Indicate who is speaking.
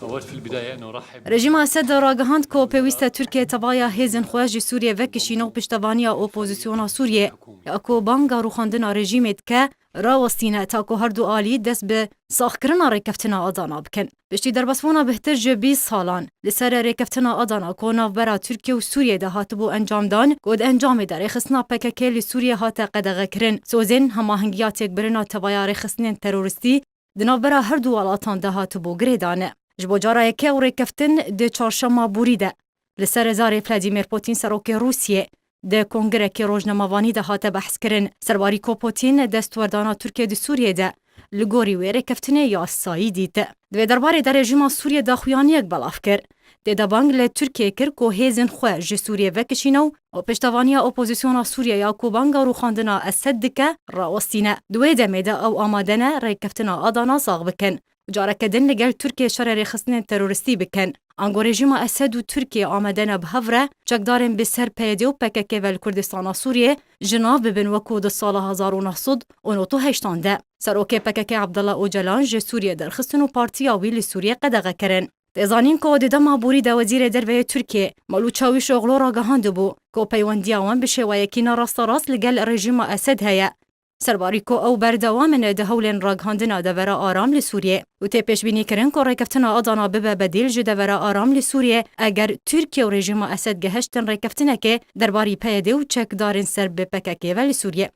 Speaker 1: أود في البداية أن أرحب
Speaker 2: رژیم اسد راگهاند که پیوسته ترکیه تبایا هیزن خواج سوریه وکشینو پشتوانیا اپوزیسیونا سوریه اکو بانگا روخاندنا رژیمت که راوستینه تا که هر دو آلی دست به ساخکرنا ریکفتنا آدانا بکن. بشتی در بسوانا بهتر جو 20 سالان لسر ریکفتنا آدانا که نافبرا ترکیه و سوریه ده هاتبو انجام دان گود انجام در خسنا پککه لسوریه هات قدغه کرن سوزن هماهنگیات یک برنا تبایا ریخسنین تروریستی دنافبرا هر دو آلاتان ده هاتبو گریدانه. جبو جارای که و ریکفتن ده چارشما بوریده. لسر زار ولادیمیر پوتین سروک روسیه ده کنگره که روزنامه‌وانی ده هات بحث کرن سرباری کو پوتین دستوردانا ترکیه ده سوریه ده لگوری و ریکفتنه یا سایی دیده. دوی درباره در رژیم سوریه ده خویانی یک بلاف کرد. ده بانگ ل ترکیه کر کو هیزن خو ج سوریه وکشینو و پشتوانی اپوزیسیون سوریه یا کو بانگا رو خواندنا اسد دکه راوستینه دوی دمیده او آمادنه ریکفتنا آدانا ساغ بکن. جارکدن لگل ترکیه شر ریخستن تروریستی بکن. انگو رژیم اسد و ترکیه آمدن به هفره چکدارن به سر پیده و پککه ول کردستان سوریه جناب ببن وکو ده سال 1900 اونوتو هشتانده. سروک پککه عبدالله اوجلان ج سوریه درخستن و پارتیا ویل سوریه قدغه کرن. تزانین که ده مابوری ده وزیر دروی ترکیه ملوچاوی شغلو را گهانده بو که پیوندی آوان بشه و یکی نراست راست لگل رژیم اسد هیا. سرباری کو او بردوامن ده هولن راگهاندنا ده ورا آرام لسوریه و تی پیش بینی کرن که ریکفتنا آدانا ببه بدیل جده ورا آرام لسوریه اگر ترکیه و رژیم اسد گهشتن ریکفتنه که درباری پیده و چک دارن سر به پککه و لسوریه